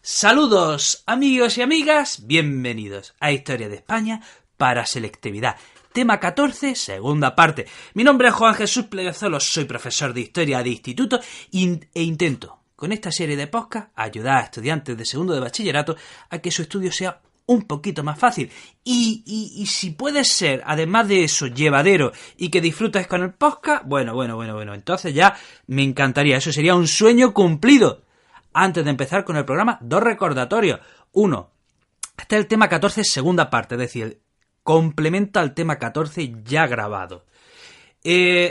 Saludos amigos y amigas, bienvenidos a Historia de España para Selectividad. Tema 14, segunda parte. Mi nombre es Juan Jesús Pleguezolo, soy profesor de Historia de Instituto e intento, con esta serie de podcast, ayudar a estudiantes de segundo de bachillerato a que su estudio sea un poquito más fácil. Y si puede ser, además de eso, llevadero y que disfrutes con el podcast, bueno, entonces ya me encantaría, eso sería un sueño cumplido. Antes de empezar con el programa, dos recordatorios. Uno, este es el tema 14, segunda parte, es decir, complementa al tema 14 ya grabado.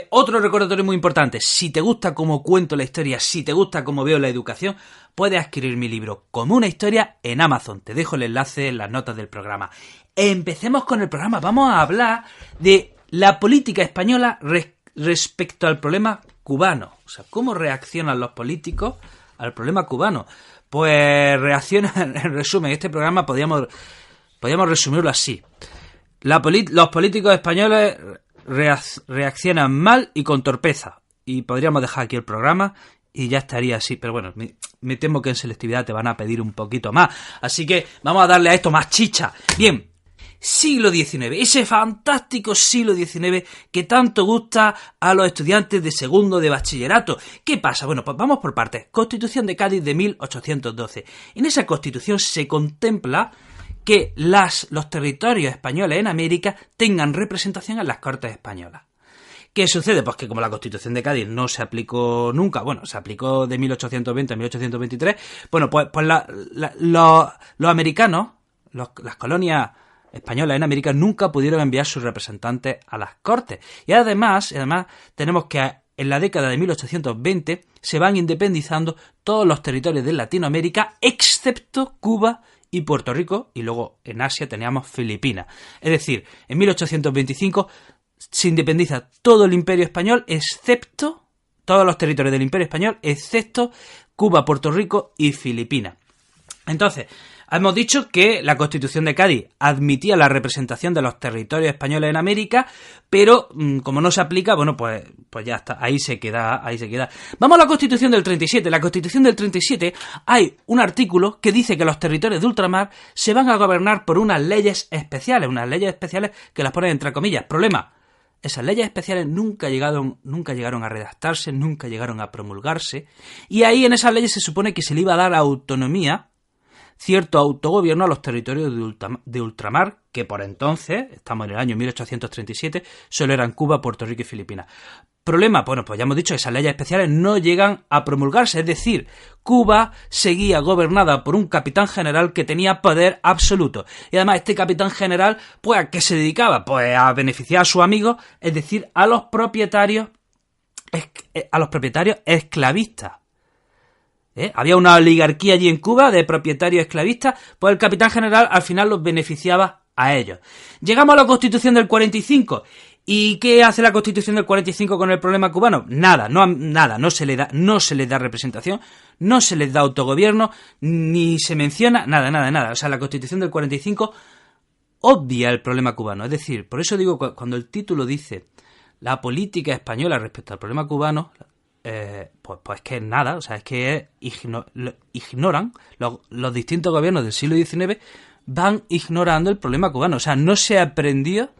Otro recordatorio muy importante, si te gusta cómo cuento la historia, si te gusta cómo veo la educación, puedes adquirir mi libro Como una historia en Amazon. Te dejo el enlace en las notas del programa. Empecemos con el programa. Vamos a hablar de la política española respecto al problema cubano. O sea, cómo reaccionan los políticos al problema cubano. Pues reaccionan, en resumen, este programa podríamos resumirlo así. Los políticos españoles reaccionan mal y con torpeza. Y podríamos dejar aquí el programa y ya estaría así. Pero bueno, me temo que en selectividad te van a pedir un poquito más. Así que vamos a darle a esto más chicha. Bien. Siglo XIX, ese fantástico siglo XIX que tanto gusta a los estudiantes de segundo de bachillerato. ¿Qué pasa? Bueno, pues vamos por partes. Constitución de Cádiz de 1812. En esa Constitución se contempla que los territorios españoles en América tengan representación en las Cortes Españolas. ¿Qué sucede? Pues que como la Constitución de Cádiz no se aplicó nunca, bueno, se aplicó de 1820 a 1823, bueno, pues los americanos, las colonias españolas en América nunca pudieron enviar sus representantes a las Cortes. Y además tenemos que en la década de 1820 se van independizando todos los territorios de Latinoamérica, excepto Cuba y Puerto Rico, y luego en Asia teníamos Filipinas. Es decir, en 1825 se independiza todo el Imperio Español, excepto todos los territorios del Imperio Español, excepto Cuba, Puerto Rico y Filipinas. Entonces, hemos dicho que la Constitución de Cádiz admitía la representación de los territorios españoles en América, pero como no se aplica, bueno, pues ya está, ahí se queda. Vamos a la Constitución del 37. En la Constitución del 37 hay un artículo que dice que los territorios de ultramar se van a gobernar por unas leyes especiales que las ponen entre comillas. Problema, esas leyes especiales nunca llegaron a redactarse, nunca llegaron a promulgarse, y ahí en esas leyes se supone que se le iba a dar autonomía, cierto autogobierno a los territorios de ultramar, que por entonces, estamos en el año 1837, solo eran Cuba, Puerto Rico y Filipinas. Problema, bueno, pues ya hemos dicho que esas leyes especiales no llegan a promulgarse, es decir, Cuba seguía gobernada por un capitán general que tenía poder absoluto. Y además este capitán general, pues ¿a qué se dedicaba? Pues a beneficiar a sus amigos, es decir, a los propietarios esclavistas. Había una oligarquía allí en Cuba de propietarios esclavistas, pues el capitán general al final los beneficiaba a ellos. Llegamos a la Constitución del 45. ¿Y qué hace la Constitución del 45 con el problema cubano? Nada, no se le da representación, no se les da autogobierno, ni se menciona nada. O sea, la Constitución del 45 obvia el problema cubano. Es decir, por eso digo, cuando el título dice la política española respecto al problema cubano, pues que es nada, o sea, es que ignoran los distintos gobiernos del siglo XIX, van ignorando el problema cubano. O sea, no se aprendió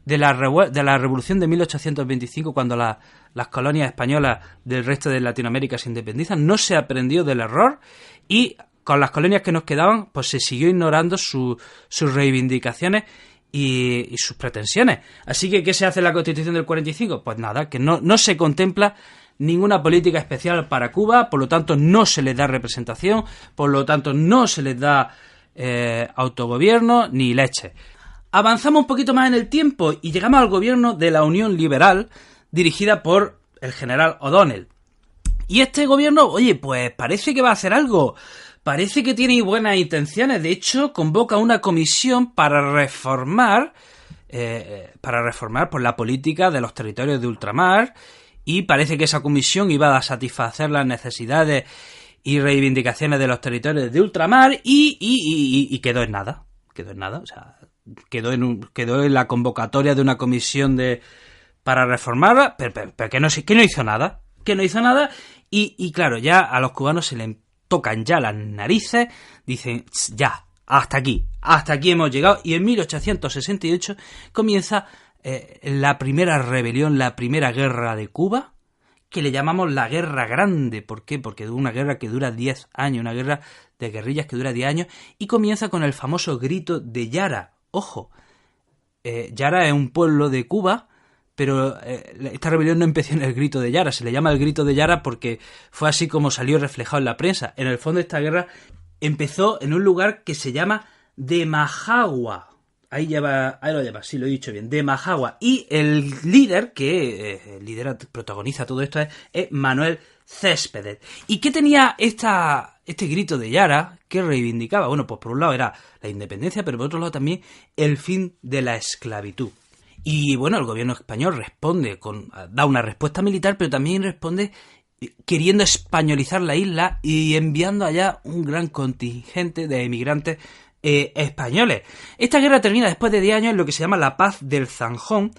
de la revolución de 1825, cuando las colonias españolas del resto de Latinoamérica se independizan, no se aprendió del error, y con las colonias que nos quedaban, pues se siguió ignorando sus reivindicaciones y sus pretensiones. Así que, ¿qué se hace en la Constitución del 45? Pues nada, que no se contempla ninguna política especial para Cuba, por lo tanto no se les da representación, por lo tanto no se les da autogobierno ni leche. Avanzamos un poquito más en el tiempo y llegamos al gobierno de la Unión Liberal, dirigida por el general O'Donnell. Y este gobierno, oye, pues parece que va a hacer algo, parece que tiene buenas intenciones. De hecho, convoca una comisión para reformar pues, la política de los territorios de ultramar, y parece que esa comisión iba a satisfacer las necesidades y reivindicaciones de los territorios de ultramar, y quedó en nada, o sea, quedó en la convocatoria de una comisión para reformarla, pero que no hizo nada, y claro, ya a los cubanos se le tocan ya las narices, dicen ya, hasta aquí hemos llegado, y en 1868 comienza la primera rebelión, la primera guerra de Cuba, que le llamamos la Guerra Grande. ¿Por qué? Porque es una guerra que dura 10 años, una guerra de guerrillas que dura 10 años, y comienza con el famoso grito de Yara. Ojo, Yara es un pueblo de Cuba, pero esta rebelión no empezó en el grito de Yara. Se le llama el grito de Yara porque fue así como salió reflejado en la prensa. En el fondo, esta guerra empezó en un lugar que se llama Demajagua. Ahí lo lleva, sí, lo he dicho bien, Demajagua. Y el líder que protagoniza todo esto es Manuel Céspedes. ¿Y qué tenía este grito de Yara que reivindicaba? Bueno, pues por un lado era la independencia, pero por otro lado también el fin de la esclavitud. Y bueno, el gobierno español da una respuesta militar, pero también responde queriendo españolizar la isla y enviando allá un gran contingente de emigrantes españoles. Esta guerra termina después de 10 años en lo que se llama la Paz del Zanjón,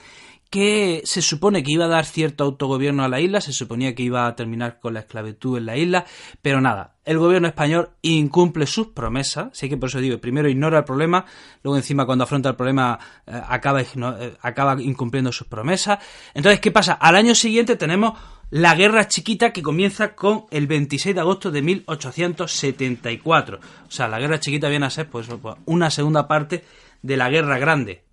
que se supone que iba a dar cierto autogobierno a la isla, se suponía que iba a terminar con la esclavitud en la isla, pero nada, el gobierno español incumple sus promesas, así que por eso digo, primero ignora el problema, luego encima cuando afronta el problema acaba incumpliendo sus promesas. Entonces, ¿qué pasa? Al año siguiente tenemos la Guerra Chiquita, que comienza con el 26 de agosto de 1874. O sea, la Guerra Chiquita viene a ser pues una segunda parte de la Guerra Grande.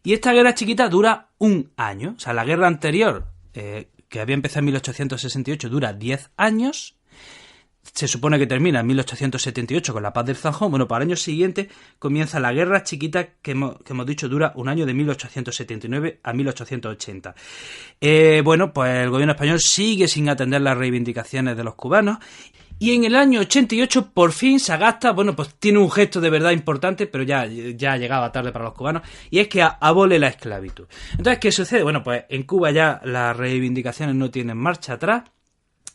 Y esta Guerra Chiquita dura un año. O sea, la guerra anterior, que había empezado en 1868, dura 10 años. Se supone que termina en 1878 con la Paz del Zanjón. Bueno, para el año siguiente comienza la Guerra Chiquita, que hemos dicho dura un año, de 1879 a 1880. Bueno, pues el gobierno español sigue sin atender las reivindicaciones de los cubanos. Y en el año 88, por fin, Sagasta, bueno, pues tiene un gesto de verdad importante, pero ya llegaba tarde para los cubanos, y es que abole la esclavitud. Entonces, ¿qué sucede? Bueno, pues en Cuba ya las reivindicaciones no tienen marcha atrás,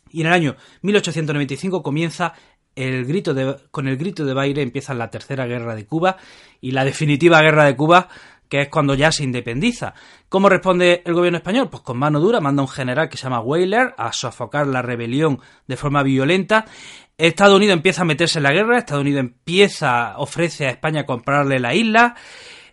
y en el año 1895 comienza con el grito de Baile empieza la Tercera Guerra de Cuba, y la definitiva Guerra de Cuba, que es cuando ya se independiza. ¿Cómo responde el gobierno español? Pues con mano dura, manda un general que se llama Weyler a sofocar la rebelión de forma violenta. Estados Unidos empieza a meterse en la guerra, Estados Unidos ofrece a España comprarle la isla,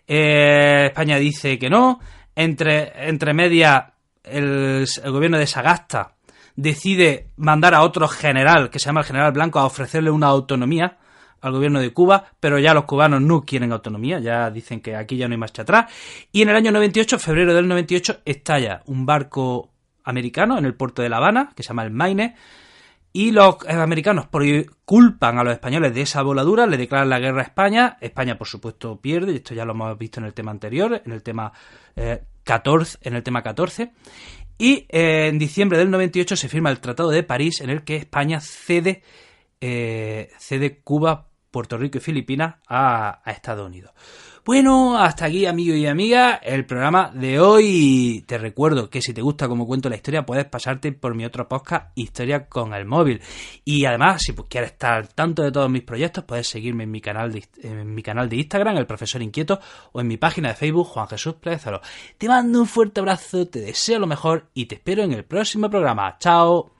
España dice que no, entre medias el gobierno de Sagasta decide mandar a otro general, que se llama el general Blanco, a ofrecerle una autonomía al gobierno de Cuba, pero ya los cubanos no quieren autonomía, ya dicen que aquí ya no hay marcha atrás. Y en el año 98, febrero del 98, estalla un barco americano en el puerto de La Habana, que se llama el Maine, y los americanos culpan a los españoles de esa voladura, le declaran la guerra a España. España, por supuesto, pierde, y esto ya lo hemos visto en el tema anterior, en el tema 14. Y en diciembre del 98 se firma el Tratado de París, en el que España cede Cuba, Puerto Rico y Filipinas a Estados Unidos. Bueno, hasta aquí, amigos y amigas, el programa de hoy. Te recuerdo que si te gusta cómo cuento la historia, puedes pasarte por mi otro podcast, Historia con el Móvil. Y además, si quieres estar al tanto de todos mis proyectos, puedes seguirme en mi canal de Instagram, El Profesor Inquieto, o en mi página de Facebook, Juan Jesús Pérez Saló. Te mando un fuerte abrazo, te deseo lo mejor y te espero en el próximo programa. ¡Chao!